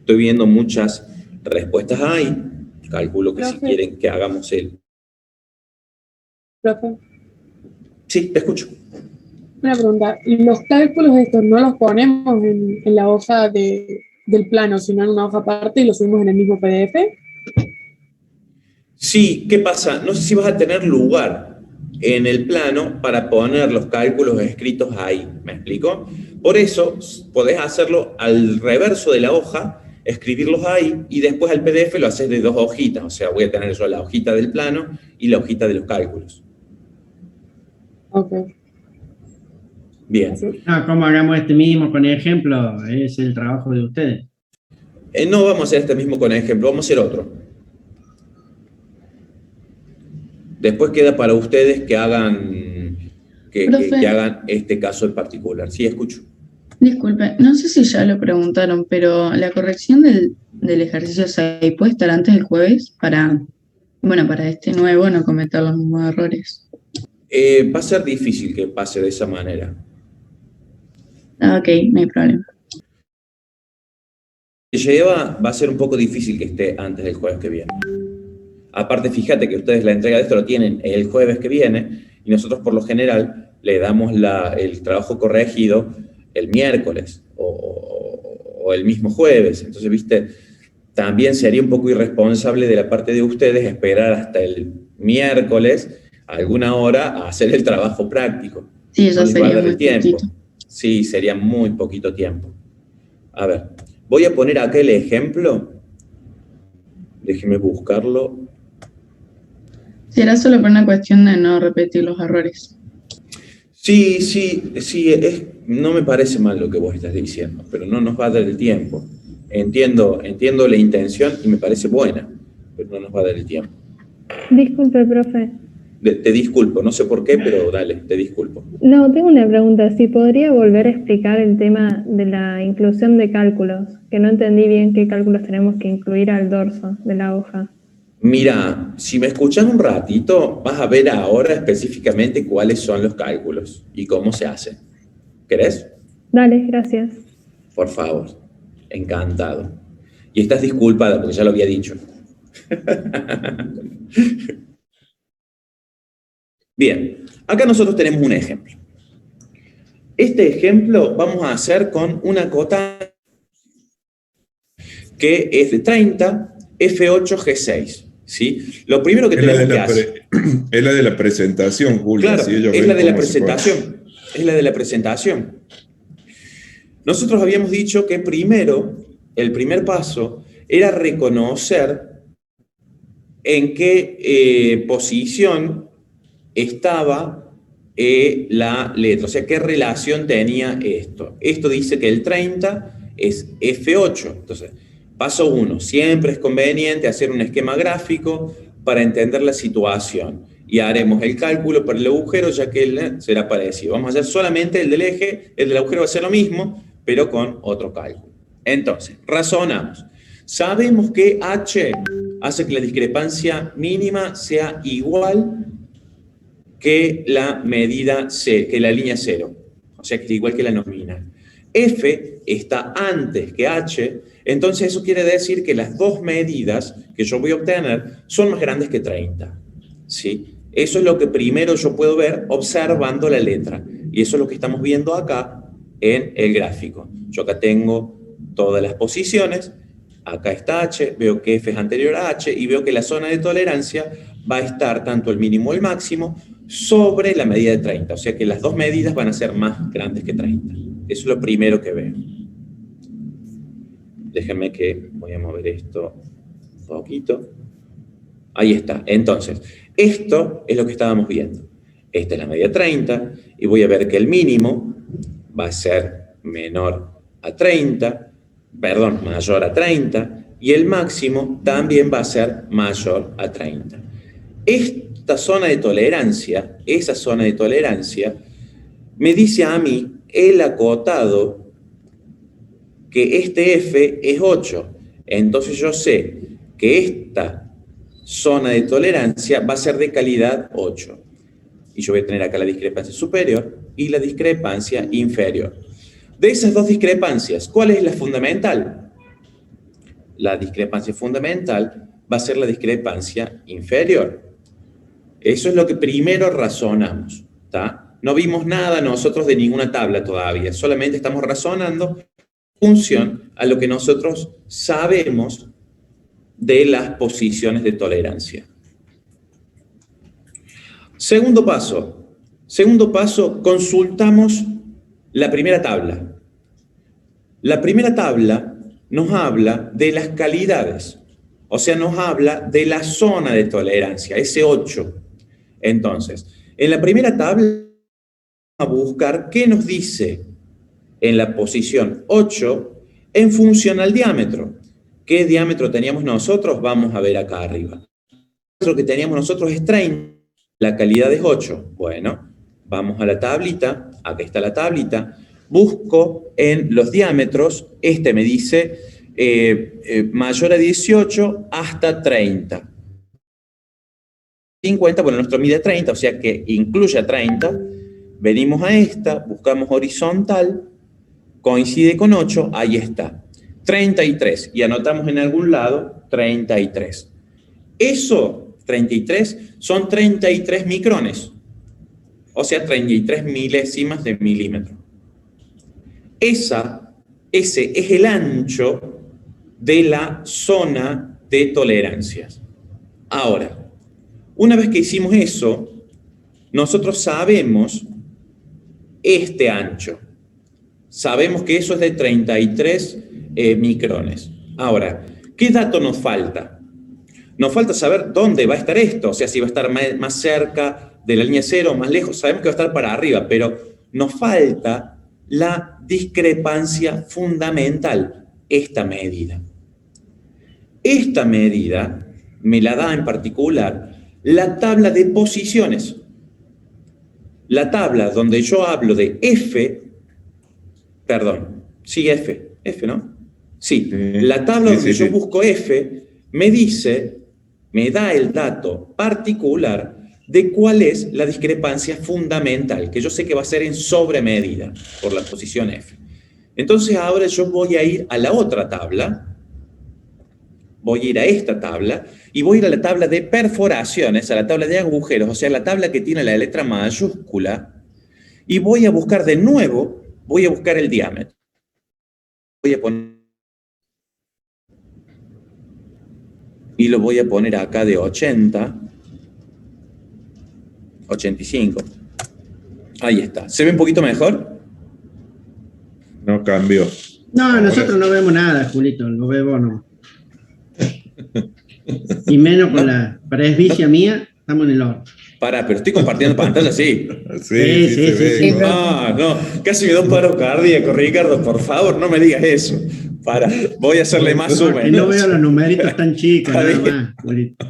Estoy viendo muchas respuestas ahí. Calculo que si Profe, quieren que hagamos el... profe, Sí, te escucho. una pregunta. Los cálculos estos no los ponemos en la hoja del plano, sino en una hoja aparte y los subimos en el mismo PDF. Sí, ¿qué pasa? No sé si vas a tener lugar en el plano para poner los cálculos escritos ahí, ¿me explico? Por eso podés hacerlo al reverso de la hoja, escribirlos ahí y después al PDF lo haces de dos hojitas, o sea, voy a tener yo la hojita del plano y la hojita de los cálculos. Ok, Bien. gracias. No, como hagamos este mismo con ejemplo, es el trabajo de ustedes. No vamos a hacer este mismo con ejemplo, vamos a hacer otro. Después queda para ustedes que hagan, que Profe, hagan este caso en particular. Sí, escucho. disculpe, no sé si ya lo preguntaron, pero la corrección del ejercicio 6 puede estar antes del jueves para, bueno, para este nuevo no cometer los mismos errores. Va a ser difícil que pase de esa manera. Ah, ok, no hay problema. Va a ser un poco difícil que esté antes del jueves que viene. Aparte, fíjate que ustedes la entrega de esto lo tienen el jueves que viene y nosotros por lo general le damos el trabajo corregido el miércoles o el mismo jueves. Entonces, viste, también sería un poco irresponsable de la parte de ustedes esperar hasta el miércoles a alguna hora a hacer el trabajo práctico. Sí, No ya les va a sería dar el muy tiempo. poquito. Sí, sería muy poquito tiempo. A ver, voy a poner acá el ejemplo. Déjeme buscarlo. Será solo por una cuestión de no repetir los errores. Sí, no me parece mal lo que vos estás diciendo, pero no nos va a dar el tiempo. Entiendo la intención y me parece buena, pero no nos va a dar el tiempo. Disculpe, profe. Te disculpo, no sé por qué, pero dale, te disculpo. No, tengo una pregunta. Si podría volver a explicar el tema de la inclusión de cálculos, que no entendí bien qué cálculos tenemos que incluir al dorso de la hoja. Mira, si me escuchas un ratito, vas a ver ahora específicamente cuáles son los cálculos y cómo se hacen. ¿Querés? Dale, gracias. Por favor, encantado. Y estás disculpada porque ya lo había dicho. Bien, acá nosotros tenemos un ejemplo. Este ejemplo vamos a hacer con una cota que es de 30, F8, G6. ¿Sí? Lo primero que tenemos que hacer... Es la de la presentación, Julia. Claro, Así ellos es ven la de la cómo se puede. presentación. Es la de la presentación. Nosotros habíamos dicho que primero, el primer paso, era reconocer en qué posición estaba la letra, o sea, qué relación tenía esto. Esto dice que el 30 es F8. Entonces, paso 1, siempre es conveniente hacer un esquema gráfico para entender la situación. Y haremos el cálculo para el agujero, ya que él será parecido. Vamos a hacer solamente el del eje, el del agujero va a ser lo mismo, pero con otro cálculo. Entonces, razonamos. Sabemos que H hace que la discrepancia mínima sea igual que la medida C, que la línea 0, o sea que es igual que la nominal. F está antes que H, entonces eso quiere decir que las dos medidas que yo voy a obtener son más grandes que 30. ¿Sí? Eso es lo que primero yo puedo ver observando la letra. Y eso es lo que estamos viendo acá en el gráfico. Yo acá tengo todas las posiciones, acá está H, veo que F es anterior a H y veo que la zona de tolerancia va a estar tanto el mínimo o el máximo sobre la medida de 30. O sea que las dos medidas van a ser más grandes que 30. Eso es lo primero que veo. Déjenme que voy a mover esto un poquito. Ahí está. Entonces, esto es lo que estábamos viendo. Esta es la medida 30 y voy a ver que el mínimo va a ser menor a 30, perdón, mayor a 30 y el máximo también va a ser mayor a 30. Esta zona de tolerancia, esa zona de tolerancia, me dice a mí el acotado que este F es 8. Entonces yo sé que esta zona de tolerancia va a ser de calidad 8. Y yo voy a tener acá la discrepancia superior y la discrepancia inferior. De esas dos discrepancias, ¿cuál es la fundamental? la discrepancia fundamental va a ser la discrepancia inferior. Eso es lo que primero razonamos, ¿tá? No vimos nada nosotros de ninguna tabla todavía, solamente estamos razonando en función a lo que nosotros sabemos de las posiciones de tolerancia. Segundo paso, consultamos la primera tabla. La primera tabla nos habla de las calidades, o sea, nos habla de la zona de tolerancia, ese 8. Entonces, en la primera tabla vamos a buscar qué nos dice en la posición 8 en función al diámetro. ¿Qué diámetro teníamos nosotros? Vamos a ver acá arriba. El diámetro que teníamos nosotros es 30, la calidad es 8. Bueno, vamos a la tablita, acá está la tablita, busco en los diámetros, este me dice mayor a 18 hasta 30. 50, bueno, nuestro mide 30, o sea que incluye a 30. Venimos a esta, buscamos horizontal, coincide con 8, ahí está. 33, y anotamos en algún lado 33. Eso, 33, son 33 micrones, o sea, 33 milésimas de milímetro. Ese es el ancho de la zona de tolerancias. Ahora, una vez que hicimos eso, nosotros sabemos este ancho. Sabemos que eso es de 33 micrones. Ahora, ¿qué dato nos falta? Nos falta saber dónde va a estar esto, o sea, si va a estar más cerca de la línea cero, más lejos. Sabemos que va a estar para arriba, pero nos falta la discrepancia fundamental, esta medida. Esta medida me la da en particular la tabla de posiciones. La tabla donde yo hablo de F, F, ¿no? Sí, la tabla donde yo busco F me da el dato particular de cuál es la discrepancia fundamental, que yo sé que va a ser en sobremedida por la posición F. Entonces ahora yo voy a ir a la otra tabla, voy a ir a esta tabla, y voy a ir a la tabla de perforaciones, a la tabla de agujeros, o sea, la tabla que tiene la letra mayúscula, y voy a buscar de nuevo, voy a buscar el diámetro. Voy a poner, y lo voy a poner acá de 80, 85. Ahí está. ¿Se ve un poquito mejor? No cambió. No, nosotros no vemos nada, Julito, lo vemos no. Y menos con la presbicia mía, estamos en el horno. Pará, pero estoy compartiendo pantalla, sí. Sí. No, casi me da un paro cardíaco, Ricardo, por favor, no me digas eso. Para, voy a hacerle más zoom. Que no veo los numeritos tan chicos, nada más, Julito.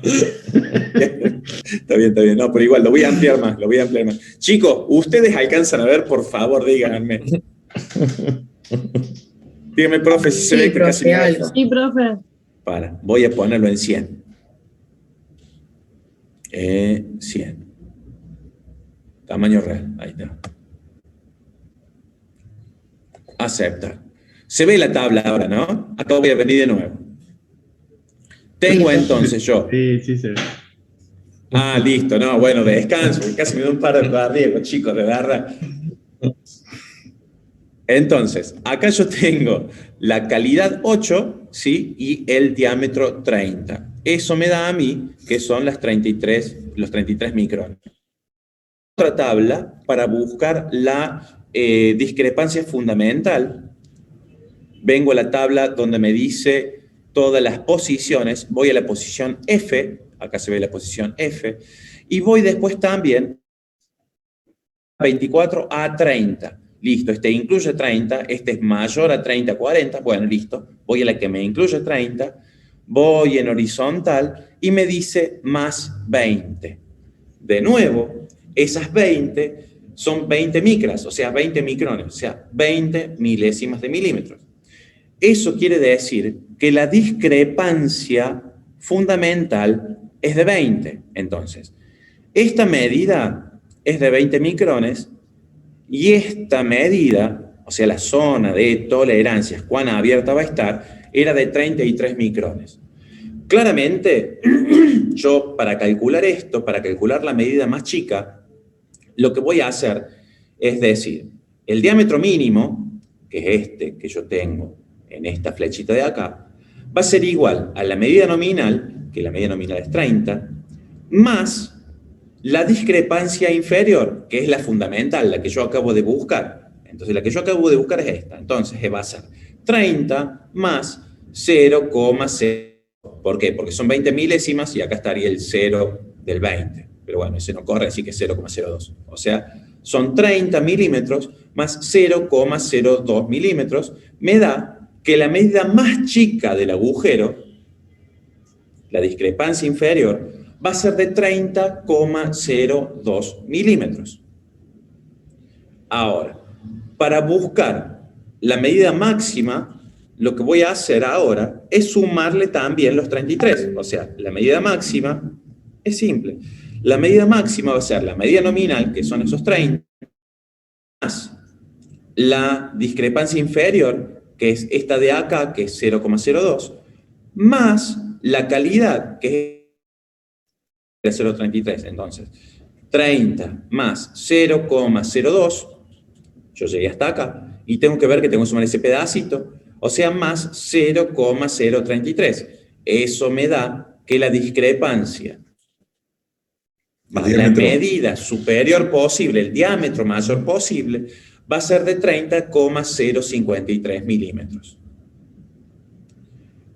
Está bien, no, pero igual, lo voy a ampliar más. Chicos, ¿ustedes alcanzan a ver? Por favor, díganme. Dígame, profe, si se ve que casi me deja. Sí, profe. Para, voy a ponerlo en 100. 100. Tamaño real, ahí está. Aceptar. Se ve la tabla ahora, ¿no? Acá voy a venir de nuevo. Tengo entonces yo. Sí, se ve. Ah, listo, no, bueno, descanso, casi me da un paro cardíaco, chicos, de verdad. Entonces, acá yo tengo la calidad 8, ¿sí? Y el diámetro 30. Eso me da a mí que son los 33 micrones. Otra tabla para buscar la discrepancia fundamental. Vengo a la tabla donde me dice todas las posiciones. Voy a la posición F, acá se ve la posición F, y voy después también 24 a 30. Listo, este incluye 30, este es mayor a 30, 40, bueno, listo. Voy a la que me incluye 30, voy en horizontal y me dice más 20. De nuevo, esas 20 son 20 micras, o sea, 20 micrones, o sea, 20 milésimas de milímetros. Eso quiere decir que la discrepancia fundamental es de 20. Entonces, esta medida es de 20 micrones y esta medida, o sea, la zona de tolerancias, cuán abierta va a estar, era de 33 micrones. Claramente, yo para calcular esto, para calcular la medida más chica, lo que voy a hacer es decir, el diámetro mínimo, que es este que yo tengo en esta flechita de acá, va a ser igual a la medida nominal, que la medida nominal es 30, más la discrepancia inferior, que es la fundamental, la que yo acabo de buscar. Entonces, la que yo acabo de buscar es esta. Entonces, va a ser 30 más 0,0. ¿Por qué? Porque son 20 milésimas y acá estaría el 0 del 20. Pero bueno, ese no corre, así que es 0,02. O sea, son 30 milímetros más 0,02 milímetros. Me da que la medida más chica del agujero, la discrepancia inferior, va a ser de 30,02 milímetros. Ahora, para buscar la medida máxima, lo que voy a hacer ahora es sumarle también los 33. O sea, la medida máxima es simple. La medida máxima va a ser la medida nominal, que son esos 30, más la discrepancia inferior, que es esta de acá, que es 0,02, más la calidad, que es 0,33. Entonces, 30 más 0,02, yo llegué hasta acá, y tengo que ver que tengo que sumar ese pedacito, o sea, más 0,033. Eso me da que la discrepancia, la medida superior posible, el diámetro mayor posible, va a ser de 30,053 milímetros.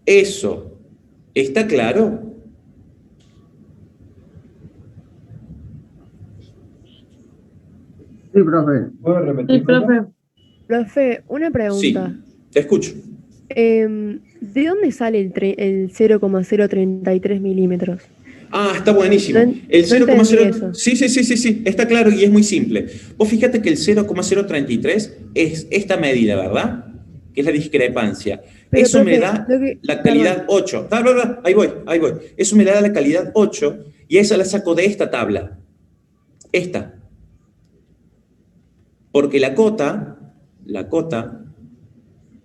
¿Eso está claro? Sí, profe. ¿Puedo repetir? Sí, profe. Profe, una pregunta. Sí, te escucho. ¿De dónde sale el 0,033 milímetros? Ah, está buenísimo. No El entendí 0,0... eso. Sí, está claro y es muy simple. Vos fíjate que el 0,033 es esta medida, ¿verdad? Que es la discrepancia. Pero, Eso me profe, da lo que- la calidad 8. Ahí voy. Eso me da la calidad 8 y esa la saco de esta tabla. Esta. Porque la cota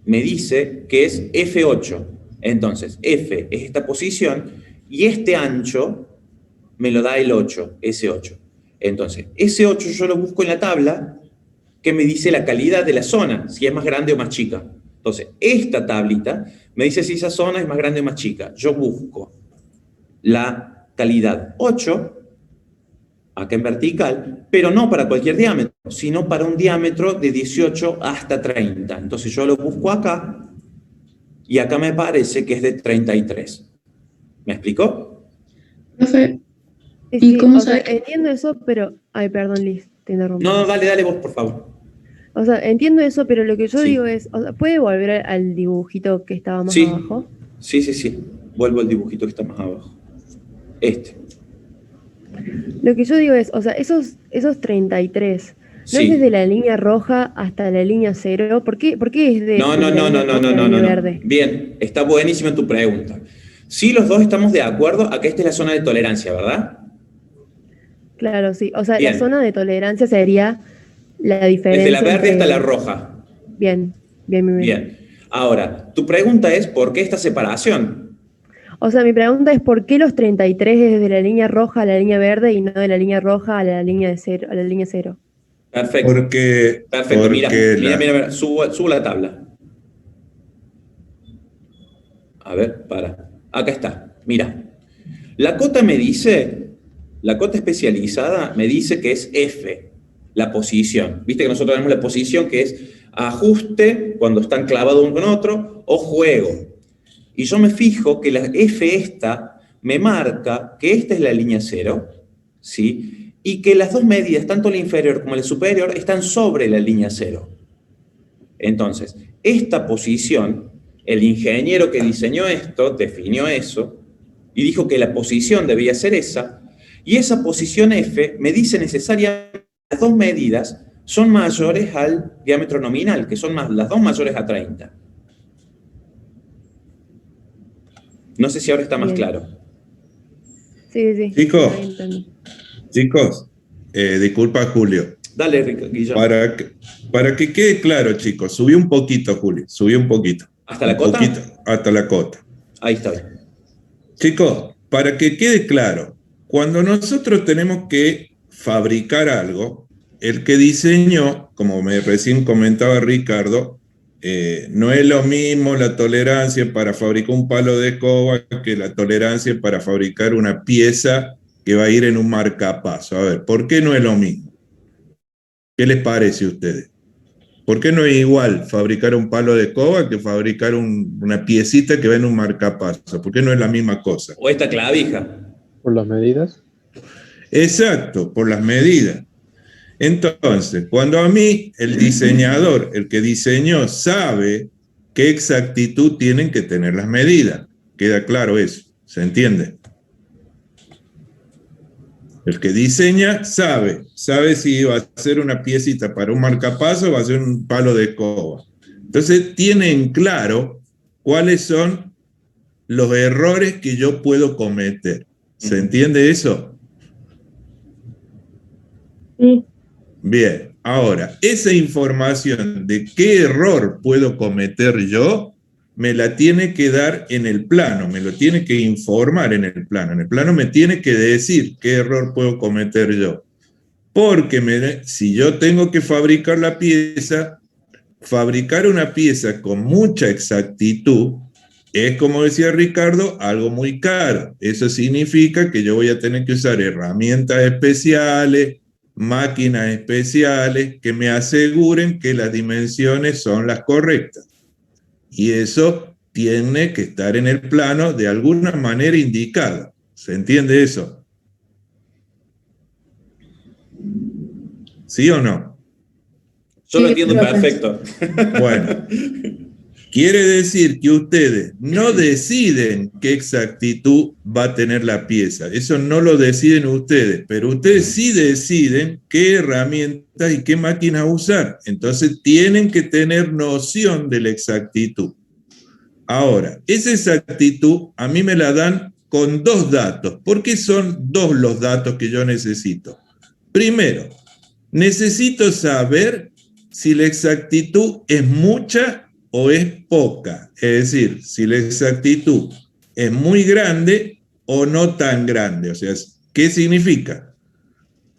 me dice que es F8. Entonces, F es esta posición y este ancho me lo da el 8, ese 8. Entonces, ese 8 yo lo busco en la tabla que me dice la calidad de la zona, si es más grande o más chica. Entonces, esta tablita me dice si esa zona es más grande o más chica. Yo busco la calidad 8, acá en vertical, pero no para cualquier diámetro, sino para un diámetro de 18 hasta 30. Entonces yo lo busco acá y acá me parece que es de 33. ¿Me explicó? Profe, ¿y Sí, cómo o sea, sabe que- entiendo eso, pero... Ay, perdón, Liz, te interrumpí. No, dale vos, por favor. O sea, entiendo eso, pero lo que yo Sí. digo es, o sea, ¿puede volver al dibujito que estaba más Sí. abajo? Sí. Vuelvo al dibujito que está más abajo. Este. Lo que yo digo es, o sea, esos 33, ¿no Sí. es desde la línea roja hasta la línea 0? ¿Por qué es de No. la línea roja a la línea verde? Bien, está buenísima tu pregunta. Sí, los dos estamos de acuerdo a que esta es la zona de tolerancia, ¿verdad? Claro, sí. O sea, Bien. la zona de tolerancia sería la diferencia Desde la verde entre- hasta la roja. Bien. Bien. Ahora, tu pregunta es ¿por qué esta separación? O sea, mi pregunta es ¿por qué los 33 es desde la línea roja a la línea verde y no de la línea roja a la línea de 0, a la línea 0? Perfecto. Porque Mira, subo la tabla. A ver, acá está, mira. La cota especializada me dice que es F, la posición. Viste que nosotros tenemos la posición que es ajuste cuando están clavados uno con otro o juego. Y yo me fijo que la F esta me marca que esta es la línea 0, ¿sí? Y que las dos medidas, tanto la inferior como la superior, están sobre la línea 0. Entonces, esta posición, el ingeniero que diseñó esto, definió eso, y dijo que la posición debía ser esa, y esa posición F me dice necesariamente que las dos medidas son mayores al diámetro nominal, que son las dos mayores a 30. No sé si ahora está más Bien. claro. Sí. Chicos. Ahí entendí. Chicos, disculpa Julio. Dale, Guillermo. Para que quede claro, chicos, subí un poquito, Julio, subí un poquito. ¿Hasta la Un cota? poquito. hasta la cota. Ahí está. Chicos, para que quede claro, cuando nosotros tenemos que fabricar algo, el que diseñó, como me recién comentaba Ricardo, no es lo mismo la tolerancia para fabricar un palo de escoba que la tolerancia para fabricar una pieza que va a ir en un marcapaso. A ver, ¿por qué no es lo mismo? ¿Qué les parece a ustedes? ¿Por qué no es igual fabricar un palo de escoba que fabricar una piecita que va en un marcapaso? ¿Por qué no es la misma cosa? O esta clavija. ¿Por las medidas? Exacto, por las medidas. Entonces, cuando a mí el diseñador, el que diseñó, sabe qué exactitud tienen que tener las medidas, queda claro eso, ¿se entiende? El que diseña sabe si va a hacer una piecita para un marcapaso o va a hacer un palo de escoba. Entonces, tienen claro cuáles son los errores que yo puedo cometer. ¿Se entiende eso? Sí. Bien, ahora, esa información de qué error puedo cometer yo, me la tiene que dar en el plano, me lo tiene que informar en el plano. En el plano me tiene que decir qué error puedo cometer yo. Porque si yo tengo que fabricar la pieza, fabricar una pieza con mucha exactitud es, como decía Ricardo, algo muy caro. Eso significa que yo voy a tener que usar herramientas especiales, máquinas especiales que me aseguren que las dimensiones son las correctas. Y eso tiene que estar en el plano de alguna manera indicada. ¿Se entiende eso? ¿Sí o no? Yo lo Sí, entiendo profe. perfecto. Bueno, quiere decir que ustedes no deciden qué exactitud va a tener la pieza. Eso no lo deciden ustedes, pero ustedes sí deciden qué herramientas y qué máquinas usar. Entonces tienen que tener noción de la exactitud. Ahora, esa exactitud a mí me la dan con dos datos. ¿Por qué son dos los datos que yo necesito? Primero, necesito saber si la exactitud es mucha o es poca. Es decir, si la exactitud es muy grande o no tan grande. O sea, ¿qué significa?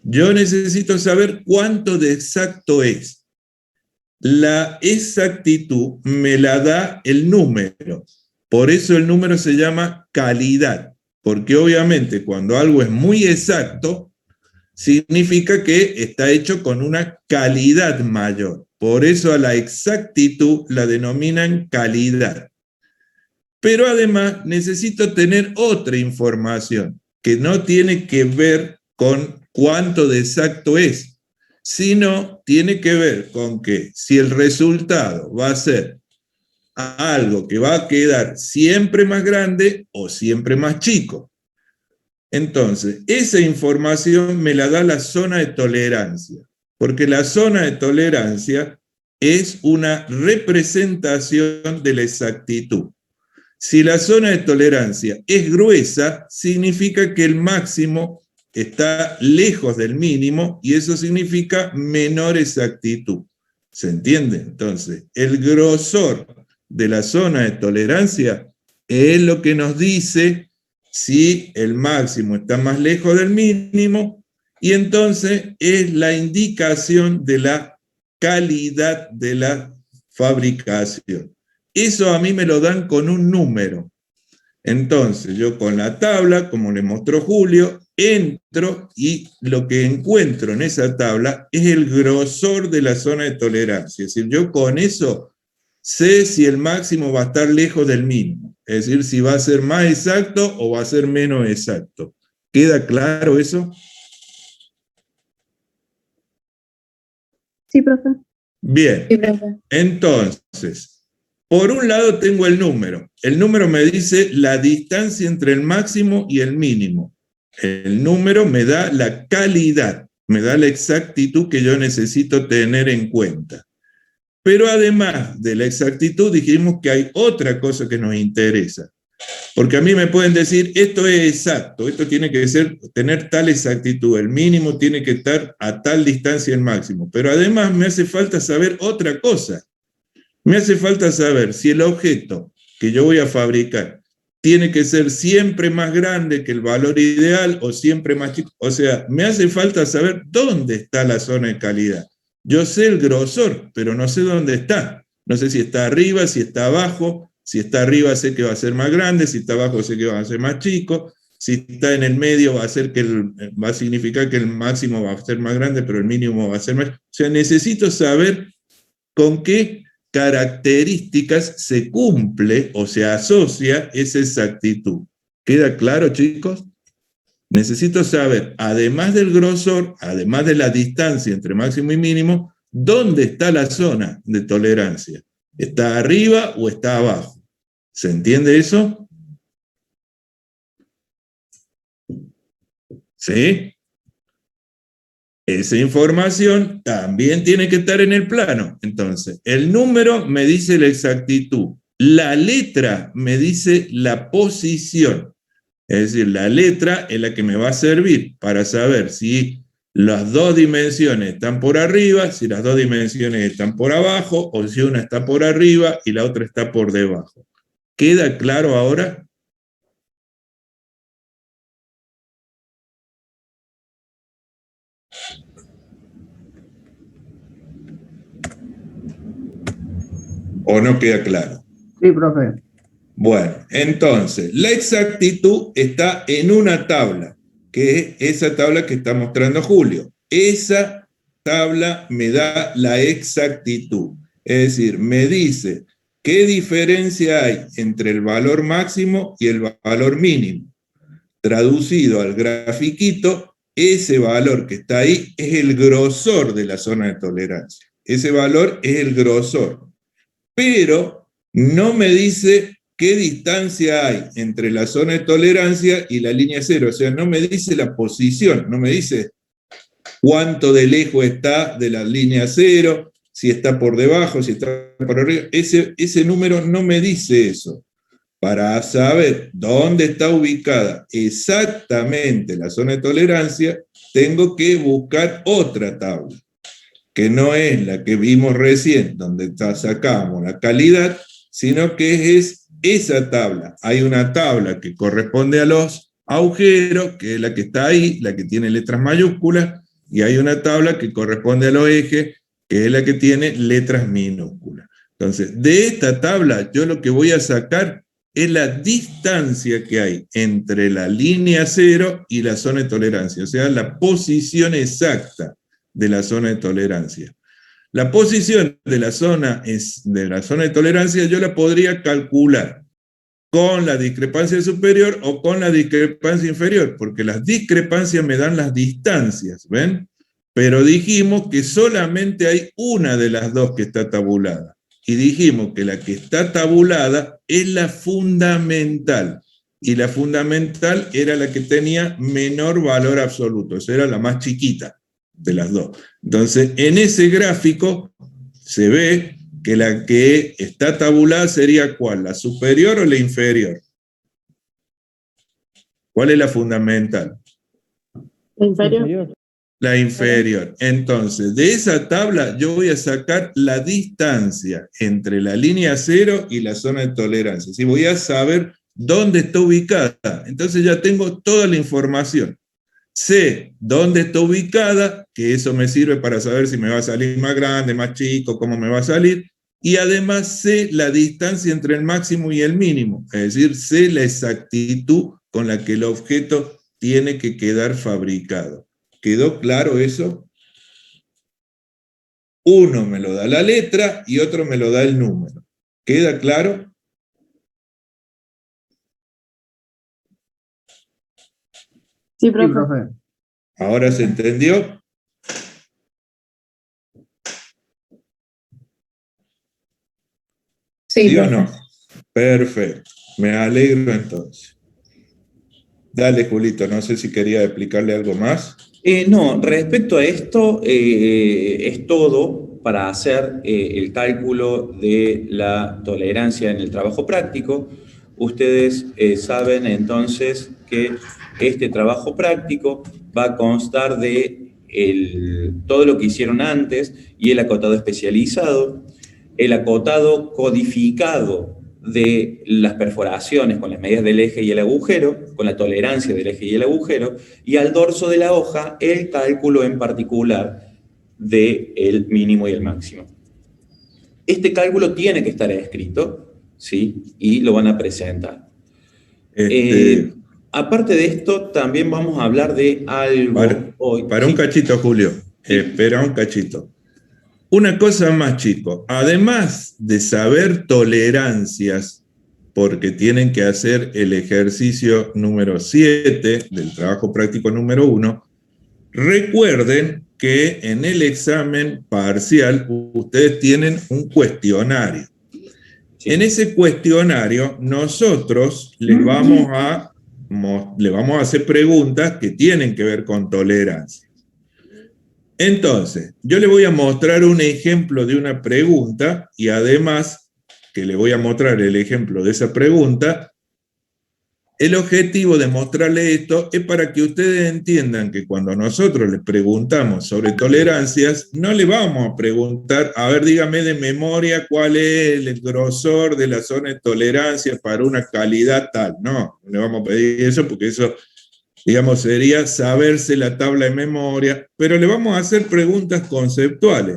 Yo necesito saber cuánto de exacto es. La exactitud me la da el número. Por eso el número se llama calidad. Porque obviamente cuando algo es muy exacto, significa que está hecho con una calidad mayor. Por eso a la exactitud la denominan calidad. Pero además necesito tener otra información que no tiene que ver con cuánto de exacto es, sino tiene que ver con que si el resultado va a ser algo que va a quedar siempre más grande o siempre más chico. Entonces, esa información me la da la zona de tolerancia, porque la zona de tolerancia es una representación de la exactitud. Si la zona de tolerancia es gruesa, significa que el máximo está lejos del mínimo y eso significa menor exactitud. ¿Se entiende? Entonces, el grosor de la zona de tolerancia es lo que nos dice si el máximo está más lejos del mínimo, y entonces es la indicación de la calidad de la fabricación. Eso a mí me lo dan con un número. Entonces yo con la tabla, como le mostró Julio, entro y lo que encuentro en esa tabla es el grosor de la zona de tolerancia. Es decir, yo con eso sé si el máximo va a estar lejos del mínimo. Es decir, si va a ser más exacto o va a ser menos exacto. ¿Queda claro eso? Sí, profe. Bien, Sí, profe. entonces, por un lado tengo el número. El número me dice la distancia entre el máximo y el mínimo. El número me da la calidad, me da la exactitud que yo necesito tener en cuenta. Pero además de la exactitud, dijimos que hay otra cosa que nos interesa. Porque a mí me pueden decir, esto es exacto, esto tiene que tener tal exactitud, el mínimo tiene que estar a tal distancia el máximo. Pero además me hace falta saber otra cosa. Me hace falta saber si el objeto que yo voy a fabricar tiene que ser siempre más grande que el valor ideal o siempre más chico. O sea, me hace falta saber dónde está la zona de calidad. Yo sé el grosor, pero no sé dónde está. No sé si está arriba, si está abajo. Si está arriba sé que va a ser más grande, si está abajo sé que va a ser más chico. Si está en el medio va a significar que el máximo va a ser más grande, pero el mínimo va a ser más. O sea, necesito saber con qué características se cumple o se asocia esa exactitud. ¿Queda claro, chicos? Necesito saber, además del grosor, además de la distancia entre máximo y mínimo, dónde está la zona de tolerancia. ¿Está arriba o está abajo? ¿Se entiende eso? ¿Sí? Esa información también tiene que estar en el plano. Entonces, el número me dice la exactitud. La letra me dice la posición. Es decir, la letra es la que me va a servir para saber si las dos dimensiones están por arriba, si las dos dimensiones están por abajo, o si una está por arriba y la otra está por debajo. ¿Queda claro ahora? ¿O no queda claro? Sí, profe. Bueno, entonces, la exactitud está en una tabla, que es esa tabla que está mostrando Julio. Esa tabla me da la exactitud, es decir, me dice qué diferencia hay entre el valor máximo y el valor mínimo. Traducido al grafiquito, ese valor que está ahí es el grosor de la zona de tolerancia. Ese valor es el grosor. Pero no me dice qué distancia hay entre la zona de tolerancia y la línea cero. O sea, no me dice la posición, no me dice cuánto de lejos está de la línea cero, si está por debajo, si está por arriba. Ese número no me dice eso. Para saber dónde está ubicada exactamente la zona de tolerancia, tengo que buscar otra tabla, que no es la que vimos recién, donde sacamos la calidad, sino que es esa tabla. Hay una tabla que corresponde a los agujeros, que es la que está ahí, la que tiene letras mayúsculas, y hay una tabla que corresponde a los ejes, que es la que tiene letras minúsculas. Entonces, de esta tabla, yo lo que voy a sacar es la distancia que hay entre la línea cero y la zona de tolerancia, o sea, la posición exacta de la zona de tolerancia. La posición de la zona de tolerancia yo la podría calcular con la discrepancia superior o con la discrepancia inferior, porque las discrepancias me dan las distancias, ¿ven? Pero dijimos que solamente hay una de las dos que está tabulada. Y dijimos que la que está tabulada es la fundamental. Y la fundamental era la que tenía menor valor absoluto, esa era la más chiquita de las dos. Entonces, en ese gráfico se ve que la que está tabulada sería ¿cuál? ¿La superior o la inferior? ¿Cuál es la fundamental? La inferior. La inferior. Entonces, de esa tabla yo voy a sacar la distancia entre la línea cero y la zona de tolerancia. ¿Sí? Voy a saber dónde está ubicada. Entonces ya tengo toda la información. Sé dónde está ubicada, que eso me sirve para saber si me va a salir más grande, más chico, cómo me va a salir. Y además sé la distancia entre el máximo y el mínimo. Es decir, sé la exactitud con la que el objeto tiene que quedar fabricado. ¿Quedó claro eso? Uno me lo da la letra y otro me lo da el número. ¿Queda claro? Sí, profe. ¿Ahora se entendió? Sí, ¿Sí o profe. no? Perfecto. Me alegro entonces. Dale, Julito, no sé si quería explicarle algo más. No, respecto a esto, es todo para hacer el cálculo de la tolerancia en el trabajo práctico. Ustedes saben entonces que este trabajo práctico va a constar de todo lo que hicieron antes y el acotado especializado, el acotado codificado de las perforaciones con las medidas del eje y el agujero, con la tolerancia del eje y el agujero, y al dorso de la hoja el cálculo en particular del mínimo y el máximo. Este cálculo tiene que estar escrito, ¿sí? Y lo van a presentar. Aparte de esto, también vamos a hablar de algo hoy. Para un cachito, Julio. Espera un cachito. Una cosa más, chicos. Además de saber tolerancias, porque tienen que hacer el ejercicio número 7 del trabajo práctico número 1, recuerden que en el examen parcial ustedes tienen un cuestionario. En ese cuestionario nosotros les vamos a hacer preguntas que tienen que ver con tolerancia. Entonces, yo le voy a mostrar un ejemplo de una pregunta y además que le voy a mostrar el ejemplo de esa pregunta. El objetivo de mostrarle esto es para que ustedes entiendan que cuando nosotros les preguntamos sobre tolerancias, no le vamos a preguntar, a ver, dígame de memoria cuál es el grosor de la zona de tolerancia para una calidad tal. No, no le vamos a pedir eso porque eso, digamos, sería saberse la tabla de memoria, pero le vamos a hacer preguntas conceptuales.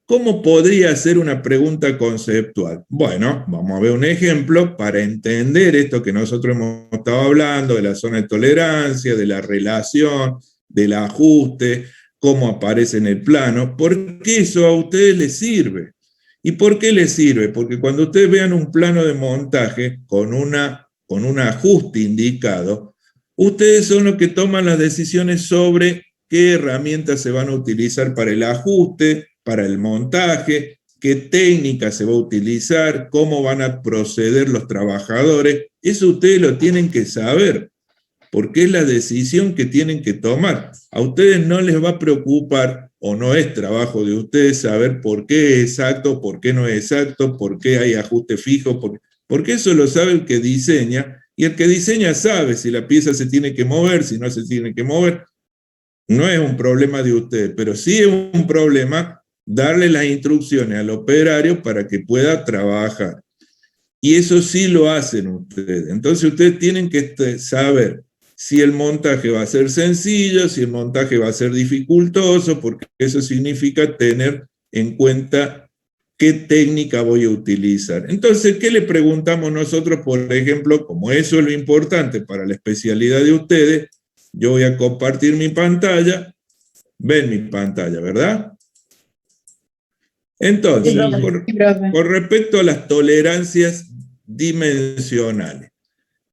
¿Cómo podría ser una pregunta conceptual? Bueno, vamos a ver un ejemplo para entender esto que nosotros hemos estado hablando, de la zona de tolerancia, de la relación, del ajuste, cómo aparece en el plano, porque eso a ustedes les sirve. ¿Y por qué les sirve? Porque cuando ustedes vean un plano de montaje con un ajuste indicado, ustedes son los que toman las decisiones sobre qué herramientas se van a utilizar para el ajuste, para el montaje, qué técnica se va a utilizar, cómo van a proceder los trabajadores. Eso ustedes lo tienen que saber, porque es la decisión que tienen que tomar. A ustedes no les va a preocupar, o no es trabajo de ustedes saber por qué es exacto, por qué no es exacto, por qué hay ajuste fijo, porque eso lo sabe el que diseña, y el que diseña sabe si la pieza se tiene que mover, si no se tiene que mover. No es un problema de ustedes, pero sí es un problema darle las instrucciones al operario para que pueda trabajar. Y eso sí lo hacen ustedes. Entonces ustedes tienen que saber si el montaje va a ser sencillo, si el montaje va a ser dificultoso, porque eso significa tener en cuenta qué técnica voy a utilizar. Entonces, ¿qué le preguntamos nosotros? Por ejemplo, como eso es lo importante para la especialidad de ustedes, yo voy a compartir mi pantalla. Ven mi pantalla, ¿verdad? Entonces, con respecto a las tolerancias dimensionales,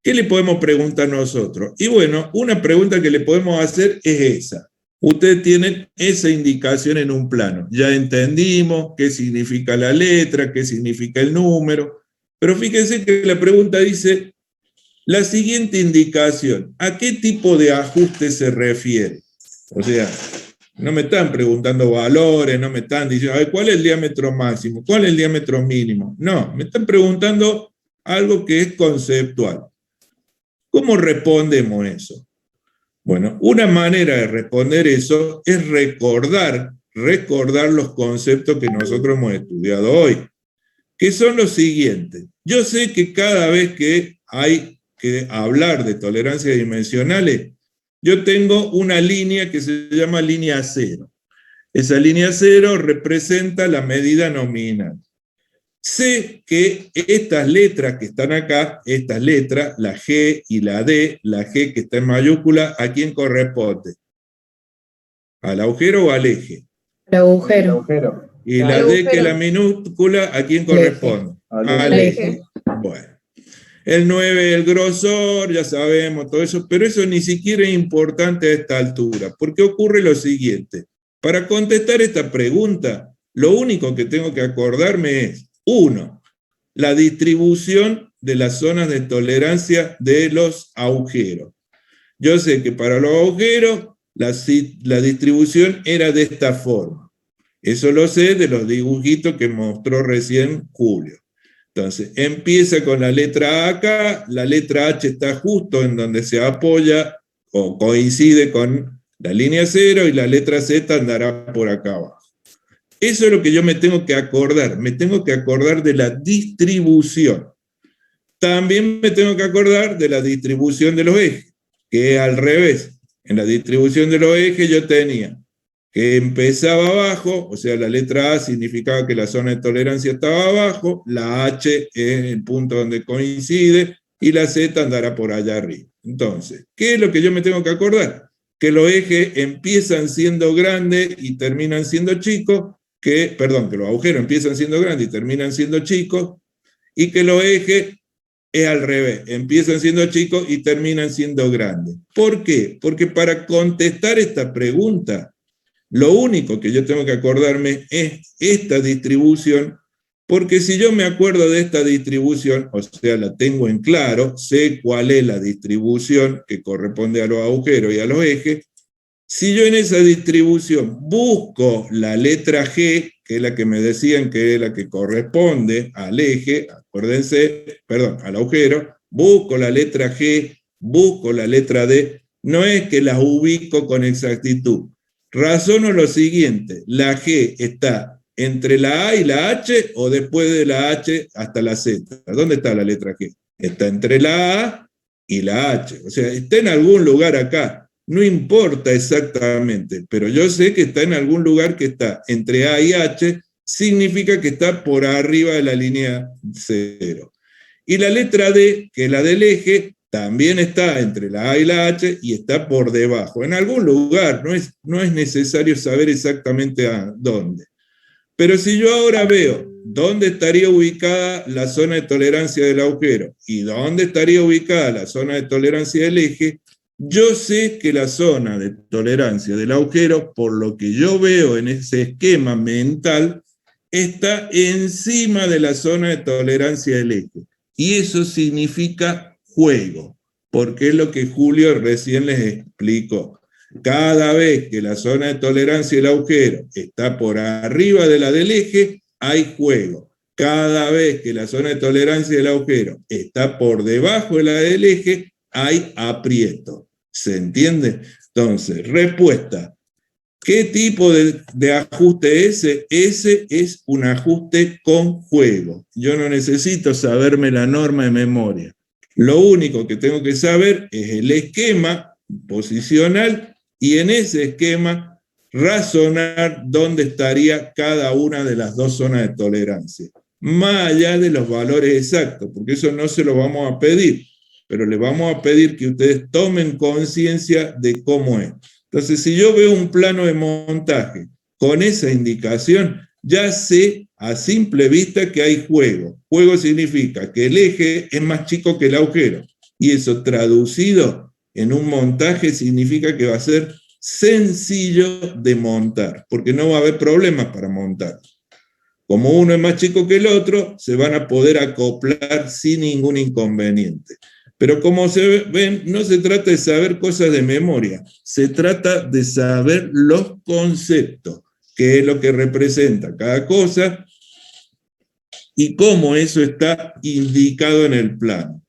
¿qué le podemos preguntar nosotros? Y bueno, una pregunta que le podemos hacer es esa. Ustedes tienen esa indicación en un plano. Ya entendimos qué significa la letra, qué significa el número, pero fíjense que la pregunta dice, la siguiente indicación, ¿a qué tipo de ajuste se refiere? O sea, no me están preguntando valores, no me están diciendo, a ver, ¿cuál es el diámetro máximo? ¿Cuál es el diámetro mínimo? No, me están preguntando algo que es conceptual. ¿Cómo respondemos eso? Bueno, una manera de responder eso es recordar los conceptos que nosotros hemos estudiado hoy, que son los siguientes. Yo sé que cada vez que hay que hablar de tolerancias dimensionales, yo tengo una línea que se llama línea cero. Esa línea cero representa la medida nominal. Sé que estas letras que están acá, estas letras, la G y la D, la G que está en mayúscula, ¿a quién corresponde? ¿Al agujero o al eje? El agujero. Y la D que es la minúscula, ¿a quién corresponde? Al eje. Bueno. El 9, el grosor, ya sabemos todo eso, pero eso ni siquiera es importante a esta altura, porque ocurre lo siguiente. Para contestar esta pregunta, lo único que tengo que acordarme es, 1, la distribución de las zonas de tolerancia de los agujeros. Yo sé que para los agujeros la distribución era de esta forma. Eso lo sé de los dibujitos que mostró recién Julio. Entonces, empieza con la letra A acá, la letra H está justo en donde se apoya o coincide con la línea 0 y la letra Z andará por acá abajo. Eso es lo que yo me tengo que acordar de la distribución. También me tengo que acordar de la distribución de los ejes, que es al revés. En la distribución de los ejes yo tenía que empezaba abajo, o sea, la letra A significaba que la zona de tolerancia estaba abajo, la H es el punto donde coincide, y la Z andará por allá arriba. Entonces, ¿qué es lo que yo me tengo que acordar? Que los ejes empiezan siendo grandes y terminan siendo chicos, que los agujeros empiezan siendo grandes y terminan siendo chicos, y que los ejes es al revés, empiezan siendo chicos y terminan siendo grandes. ¿Por qué? Porque para contestar esta pregunta, lo único que yo tengo que acordarme es esta distribución, porque si yo me acuerdo de esta distribución, o sea, la tengo en claro, sé cuál es la distribución que corresponde a los agujeros y a los ejes, si yo en esa distribución busco la letra G, que es la que me decían que es la que corresponde al eje, acuérdense, al agujero, busco la letra G, busco la letra D, no es que las ubico con exactitud. Razono lo siguiente, la G está entre la A y la H o después de la H hasta la Z. ¿Dónde está la letra G? Está entre la A y la H, o sea, está en algún lugar acá. No importa exactamente, pero yo sé que está en algún lugar que está entre A y H, significa que está por arriba de la línea 0. Y la letra D, que es la del eje, también está entre la A y la H y está por debajo. En algún lugar, no es necesario saber exactamente a dónde. Pero si yo ahora veo dónde estaría ubicada la zona de tolerancia del agujero y dónde estaría ubicada la zona de tolerancia del eje, yo sé que la zona de tolerancia del agujero, por lo que yo veo en ese esquema mental, está encima de la zona de tolerancia del eje. Y eso significa juego, porque es lo que Julio recién les explicó. Cada vez que la zona de tolerancia del agujero está por arriba de la del eje, hay juego. Cada vez que la zona de tolerancia del agujero está por debajo de la del eje, hay aprieto. ¿Se entiende? Entonces, respuesta. ¿Qué tipo de ajuste es ese? Ese es un ajuste con juego. Yo no necesito saberme la norma de memoria. Lo único que tengo que saber es el esquema posicional y en ese esquema razonar dónde estaría cada una de las dos zonas de tolerancia. Más allá de los valores exactos, porque eso no se lo vamos a pedir, pero le vamos a pedir que ustedes tomen conciencia de cómo es. Entonces, si yo veo un plano de montaje con esa indicación, ya sé a simple vista que hay juego. Juego significa que el eje es más chico que el agujero. Y eso traducido en un montaje significa que va a ser sencillo de montar, porque no va a haber problemas para montar. Como uno es más chico que el otro, se van a poder acoplar sin ningún inconveniente. Pero como se ven, no se trata de saber cosas de memoria, se trata de saber los conceptos, qué es lo que representa cada cosa y cómo eso está indicado en el plano.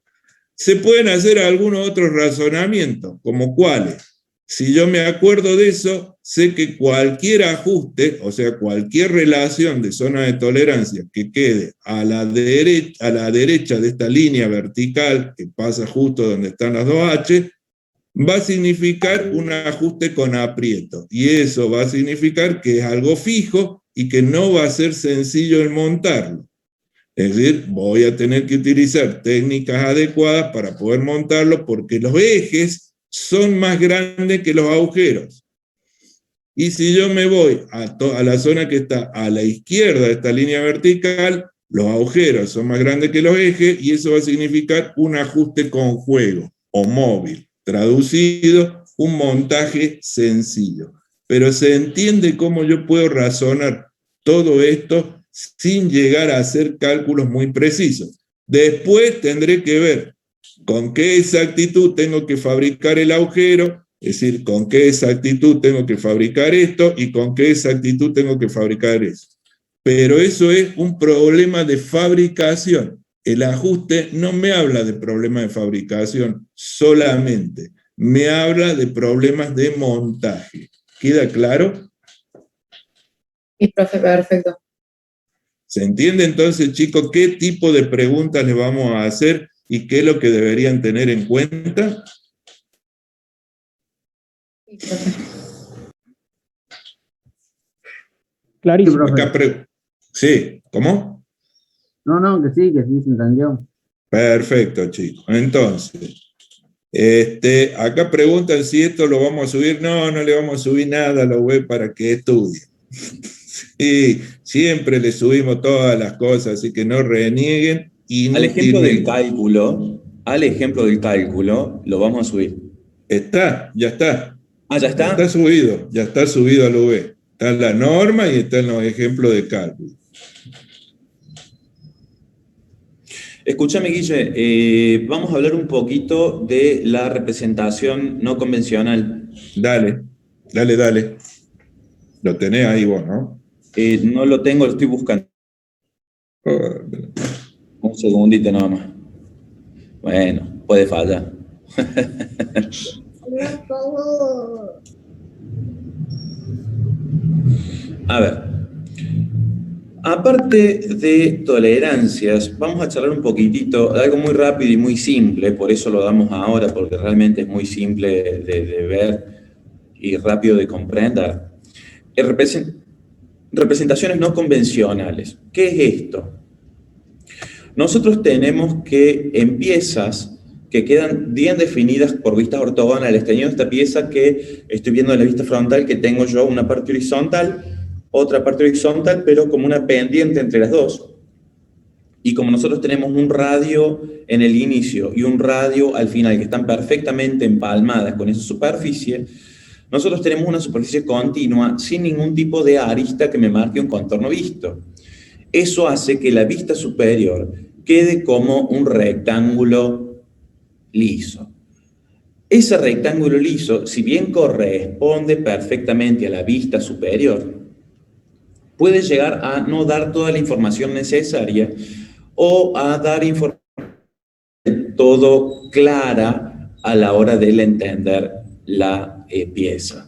Se pueden hacer algunos otros razonamientos, como cuáles. Si yo me acuerdo de eso, sé que cualquier ajuste, o sea, cualquier relación de zona de tolerancia que quede a la derecha de esta línea vertical que pasa justo donde están las dos H, va a significar un ajuste con aprieto. Y eso va a significar que es algo fijo y que no va a ser sencillo el montarlo. Es decir, voy a tener que utilizar técnicas adecuadas para poder montarlo porque los ejes son más grandes que los agujeros. Y si yo me voy a la zona que está a la izquierda de esta línea vertical, los agujeros son más grandes que los ejes y eso va a significar un ajuste con juego o móvil. Traducido, un montaje sencillo. Pero se entiende cómo yo puedo razonar todo esto sin llegar a hacer cálculos muy precisos. Después tendré que ver con qué exactitud tengo que fabricar el agujero, es decir, con qué exactitud tengo que fabricar esto y con qué exactitud tengo que fabricar eso. Pero eso es un problema de fabricación. El ajuste no me habla de problemas de fabricación solamente, me habla de problemas de montaje. ¿Queda claro? Sí, profe, perfecto. ¿Se entiende entonces, chicos, qué tipo de preguntas le vamos a hacer ¿Y qué es lo que deberían tener en cuenta? Clarísimo, profe. Sí, ¿cómo? No, que sí se entendió. Perfecto, chicos. Entonces, acá preguntan si esto lo vamos a subir. No, no le vamos a subir nada a la web para que estudie. Sí, siempre le subimos todas las cosas, así que no renieguen Al ejemplo inútilmente. al ejemplo del cálculo, lo vamos a subir. Está, ya está. Ah, ¿ya está? Ya está subido al UV. Está en la norma y está en los ejemplos de cálculo. Escúchame, Guille, vamos a hablar un poquito de la representación no convencional. Dale. Lo tenés ahí vos, ¿no? No lo tengo, lo estoy buscando. Un segundito nada más. Bueno, puede fallar. A ver, aparte de tolerancias, vamos a charlar un poquitito de algo muy rápido y muy simple, por eso lo damos ahora, porque realmente es muy simple de ver y rápido de comprender. Representaciones no convencionales. ¿Qué es esto? Nosotros tenemos que en piezas que quedan bien definidas por vistas ortogonales, teniendo esta pieza que estoy viendo en la vista frontal, que tengo yo una parte horizontal, otra parte horizontal, pero como una pendiente entre las dos. Y como nosotros tenemos un radio en el inicio y un radio al final, que están perfectamente empalmadas con esa superficie, nosotros tenemos una superficie continua sin ningún tipo de arista que me marque un contorno visto. Eso hace que la vista superior quede como un rectángulo liso. Ese rectángulo liso, si bien corresponde perfectamente a la vista superior, puede llegar a no dar toda la información necesaria o a dar información todo clara a la hora de entender la pieza.